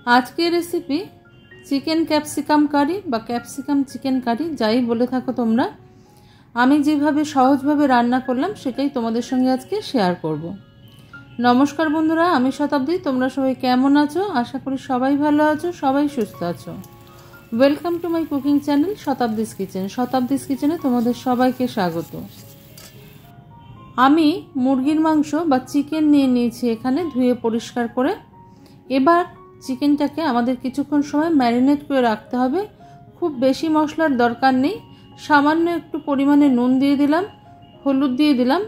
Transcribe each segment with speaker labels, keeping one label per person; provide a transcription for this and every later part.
Speaker 1: আজকের recipe chicken capsicum কারি বা capsicum chicken curry যাই বলে থাকো তোমরা। আমি যেভাবে সহজভাবে রান্না করলাম সেটাই তোমাদের সঙ্গে আজকে শেয়ার করব। নমস্কার বন্ধুরা, আমি শতাব্দী। তোমরা সবাই কেমন আছো? আশা করি সবাই ভালো আছো, সবাই সুস্থ আছো। Welcome to my cooking channel Shatabdi's kitchen. Shatabdi's কিচেনে তোমাদের সবাইকে স্বাগত। আমি মুরগির মাংস বা চিকেন নিয়ে নিয়েছি এখানে ধুয়ে পরিষ্কার করে। এবার চিকেনটাকে আমাদের কিছুক্ষণ সময় ম্যারিনেট করে রাখতে হবে। খুব বেশি মশলার দরকার নেই, সামান্য একটু পরিমাণে নুন দিয়ে দিলাম, হলুদ দিয়ে দিলাম।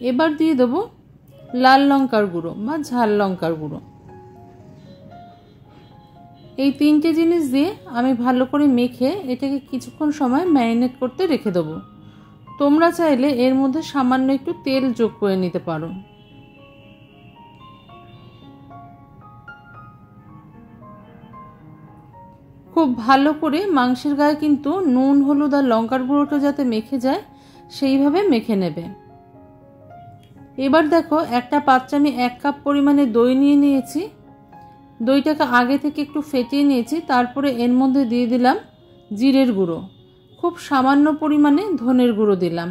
Speaker 1: এবার দিয়ে দেবো লাল লঙ্কার গুঁড়ো বা ঝাল লঙ্কার গুঁড়ো। এই তিনটে জিনিস দিয়ে আমি ভালো করে মেখে এটাকে কিছুক্ষণ সময় ম্যারিনেট করতে রেখে দেবো। তোমরা চাইলে এর মধ্যে সামান্য একটু তেল যোগ করে নিতে পারো। খুব ভালো করে মাংসের গায়ে কিন্তু নুন, হলুদ আর লঙ্কার গুঁড়োটা যাতে মেখে যায় সেইভাবে মেখে নেবে। এবার দেখো, একটা পাত্রে আমি 1 কাপ পরিমাণে দই নিয়ে নিয়েছি। দইটাকে আগে থেকে একটু ফেটিয়ে নিয়েছি। তারপরে এর মধ্যে দিয়ে দিলাম জিরের গুঁড়ো, খুব সামান্য পরিমাণে ধনের গুঁড়ো দিলাম।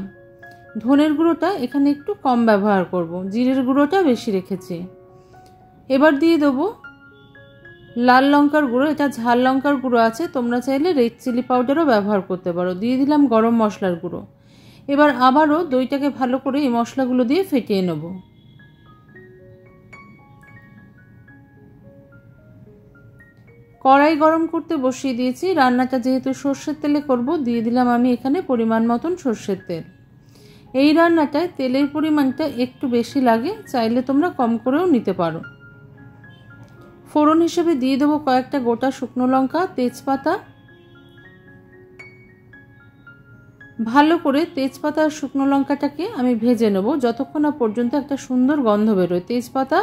Speaker 1: ধনের গুঁড়োটা এখানে একটু কম ব্যবহার করব, জিরের গুঁড়োটা বেশি রেখেছি। এবার দিয়ে দেবো লাল লঙ্কার গুঁড়ো, এটা ঝাল লঙ্কার গুঁড়ো আছে, তোমরা চাইলে রেড চিলি পাউডারও ব্যবহার করতে পারো। দিয়ে দিলাম গরম মশলার গুঁড়ো। এবার আবারও দইটাকে ভালো করে এই মশলাগুলো দিয়ে ফেটিয়ে নেব। কড়াই গরম করতে বসিয়ে দিয়েছি। রান্নাটা যেহেতু সর্ষের তেলে করব, দিয়ে দিলাম আমি এখানে পরিমাণ মতন সর্ষের তেল। এই রান্নাটায় তেলের পরিমাণটা একটু বেশি লাগে, চাইলে তোমরা কম করেও নিতে পারো। ফোড়ন হিসেবে দিয়ে দেবো কয়েকটা গোটা শুকনো লঙ্কা, তেজপাতা। ভালো করে তেজপাতা আর শুকনো লঙ্কাটাকে আমি ভেজে নেব যতক্ষণ না পর্যন্ত একটা সুন্দর গন্ধ বেরোয় তেজপাতা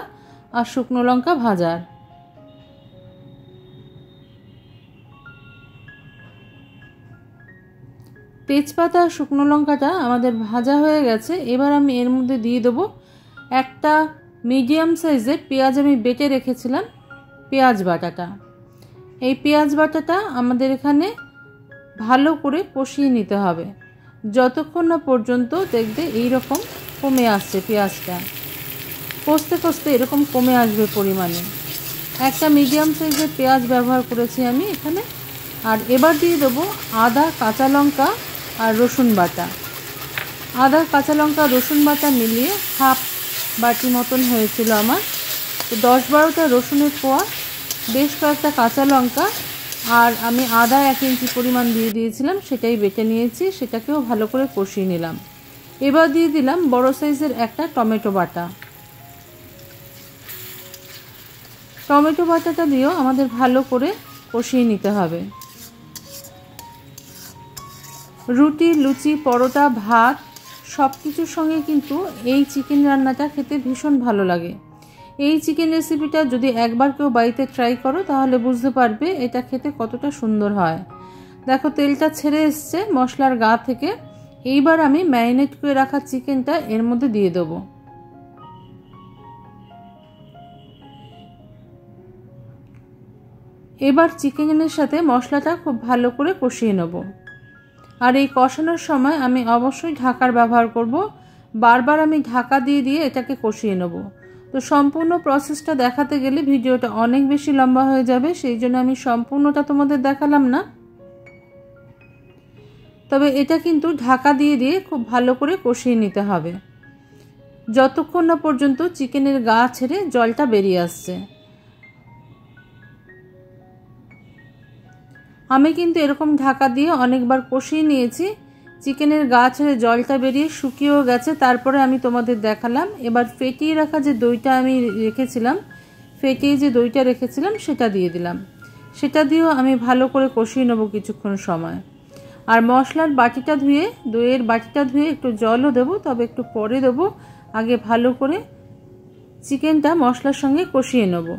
Speaker 1: আর শুকনো লঙ্কা ভাজার। তেজপাতা আর শুকনো লঙ্কাটা আমাদের ভাজা হয়ে গেছে। এবার আমি এর মধ্যে দিয়ে দেবো একটা মিডিয়াম সাইজের পেঁয়াজ, আমি বেটে রেখেছিলাম পেঁয়াজ বাটাটা। এই পেঁয়াজ বাটাটা আমাদের এখানে ভালো করে কষিয়ে নিতে হবে যতক্ষণ না পর্যন্ত দেখবে এইরকম কমে আসছে পেঁয়াজটা। কষতে কষতে এরকম কমে আসবে পরিমাণে। একটা মিডিয়াম সাইজের পেঁয়াজ ব্যবহার করেছি আমি এখানে। আর এবার দিয়ে দেবো আদা, কাঁচা লঙ্কা আর রসুন বাটা। আদা, কাঁচা লঙ্কা, রসুন বাটা মিলিয়ে হাফ বাটি মতন হয়েছিল আমার। তো 10-12টা রসুনের কোয়া, বেশ কয়েকটা কাঁচা লঙ্কা আর আমি আদা 1 ইঞ্চি পরিমাণ দিয়ে দিয়েছিলাম, সেটাই বেটে নিয়েছি। সেটাকেও ভালো করে কষিয়ে নিলাম। এবার দিয়ে দিলাম বড় সাইজের একটা টমেটো বাটা। টমেটো বাটাটা দিয়েও আমাদের ভালো করে কষিয়ে নিতে হবে। রুটি, লুচি, পরোটা, ভাত সব কিছুর সঙ্গে কিন্তু এই চিকেন রান্নাটা খেতে ভীষণ ভালো লাগে। এই চিকেন রেসিপিটা যদি একবার কেউ বাড়িতে ট্রাই করো তাহলে বুঝতে পারবে এটা খেতে কতটা সুন্দর হয়। দেখো, তেলটা ছেড়ে এসছে মশলার গা থেকে। এইবার আমি ম্যারিনেট করে রাখা চিকেনটা এর মধ্যে দিয়ে দেবো। এবার চিকেনের সাথে মশলাটা খুব ভালো করে কষিয়ে নেব। আর এই কষানোর সময় আমি অবশ্যই ঢাকার ব্যবহার করব। বারবার আমি ঢাকা দিয়ে দিয়ে এটাকে কষিয়ে নেব। তো সম্পূর্ণ প্রসেসটা দেখাতে গেলে ভিডিওটা অনেক বেশি লম্বা হয়ে যাবে, সেই জন্য আমি সম্পূর্ণটা তোমাদের দেখালাম না। তবে এটা কিন্তু ঢাকা দিয়ে দিয়ে খুব ভালো করে কষিয়ে নিতে হবে যতক্ষণ না পর্যন্ত চিকেনের গা ছেড়ে জলটা বেরিয়ে আসছে। আমি কিন্তু এরকম ঢাকা দিয়ে অনেকবার কষিয়ে নিয়েছি। চিকেনের গা ছেড়ে জলটা বেরিয়ে শুকিয়েও গেছে। তারপরে আমি তোমাদের দেখালাম। এবার ফেটিয়ে রাখা যে দইটা আমি রেখেছিলাম, ফেটিয়ে যে দইটা রেখেছিলাম সেটা দিয়ে দিলাম। সেটা দিয়েও আমি ভালো করে কষিয়ে নেব কিছুক্ষণ সময়। আর মশলার বাটিটা ধুয়ে, দইয়ের বাটিটা ধুয়ে একটু জলও দেবো, তবে একটু পরে দেবো। আগে ভালো করে চিকেনটা মশলার সঙ্গে কষিয়ে নেব।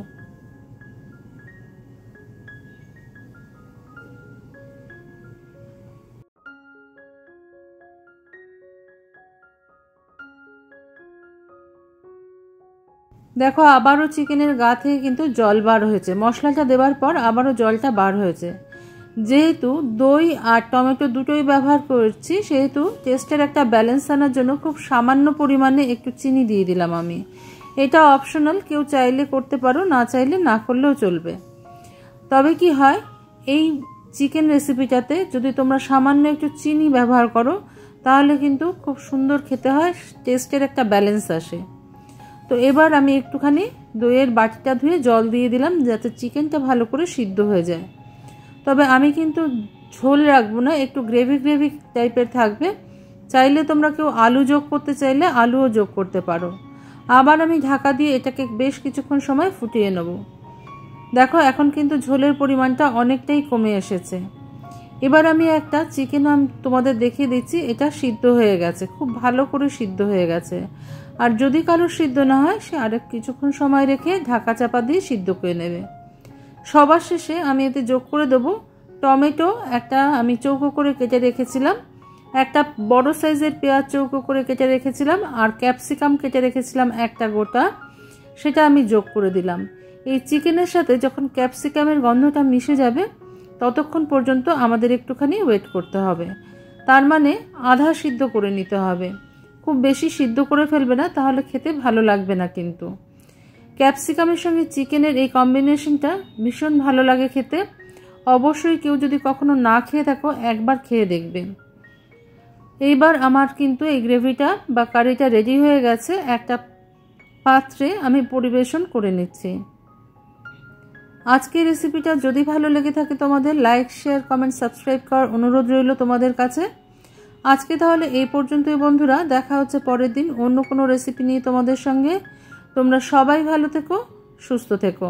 Speaker 1: দেখো আবারও চিকেনের গা থেকে কিন্তু জল বার হয়েছে, মশলাটা দেওয়ার পর আবারও জলটা বার হয়েছে। যেহেতু দই আর টমেটো দুটোই ব্যবহার করছি, সেহেতু টেস্টের একটা ব্যালেন্স আনার জন্য খুব সামান্য পরিমাণে একটু চিনি দিয়ে দিলাম আমি। এটা অপশনাল, কেউ চাইলে করতে পারো, না চাইলে না করলেও চলবে। তবে কি হয়, এই চিকেন রেসিপিটাতে যদি তোমরা সামান্য একটু চিনি ব্যবহার করো তাহলে কিন্তু খুব সুন্দর খেতে হয়, টেস্টের একটা ব্যালেন্স আসে। তো এবার আমি একটুখানি দইয়ের বাটিটা ধুয়ে জল দিয়ে দিলাম যাতে চিকেনটা ভালো করে সিদ্ধ হয়ে যায়। তবে আমি কিন্তু ঝোল রাখবো না, একটু গ্রেভি গ্রেভি টাইপের থাকবে। চাইলে তোমরা কেউ আলু যোগ করতে চাইলে আলুও যোগ করতে পারো। আবার আমি ঢাকা দিয়ে এটাকে বেশ কিছুক্ষণ সময় ফুটিয়ে নেব। দেখো এখন কিন্তু ঝোলের পরিমাণটা অনেকটাই কমে এসেছে। এবার আমি একটা চিকেন তোমাদের দেখিয়ে দিচ্ছি, এটা সিদ্ধ হয়ে গেছে, খুব ভালো করে সিদ্ধ হয়ে গেছে। আর যদি কারো সিদ্ধ না হয় সে আরেক কিছুক্ষণ সময় রেখে ঢাকা চাপা দিয়ে সিদ্ধ করে নেবে। সবার শেষে আমি এতে যোগ করে দেবো টমেটো, একটা আমি চৌকো করে কেটে রেখেছিলাম, একটা বড় সাইজের পেঁয়াজ চৌকো করে কেটে রেখেছিলাম, আর ক্যাপসিকাম কেটে রেখেছিলাম একটা গোটা, সেটা আমি যোগ করে দিলাম। এই চিকেনের সাথে যখন ক্যাপসিকামের গন্ধটা মিশে যাবে ততক্ষণ পর্যন্ত আমাদের একটুখানি ওয়েট করতে হবে। তার মানে আধা সিদ্ধ করে নিতে হবে, খুব বেশি সিদ্ধ করে ফেলবে না, তাহলে খেতে ভালো লাগবে না। কিন্তু ক্যাপসিকামের সঙ্গে চিকেনের এই কম্বিনেশনটা ভীষণ ভালো লাগে খেতে। অবশ্যই কেউ যদি কখনো না খেয়ে থাকো একবার খেয়ে দেখবে। এইবার আমার কিন্তু এই গ্রেভিটা বা কারিটা রেডি হয়ে গেছে, একটা পাত্রে আমি পরিবেশন করে নিচ্ছি। আজকের রেসিপিটা যদি ভালো লেগে থাকে তোমাদের, লাইক শেয়ার কমেন্ট সাবস্ক্রাইব করার অনুরোধ রইল তোমাদের কাছে। আজকে তাহলে এই পর্যন্তই বন্ধুরা, দেখা হচ্ছে পরের দিন অন্য কোনো রেসিপি নিয়ে তোমাদের সঙ্গে। তোমরা সবাই ভালো থেকো, সুস্থ থেকো।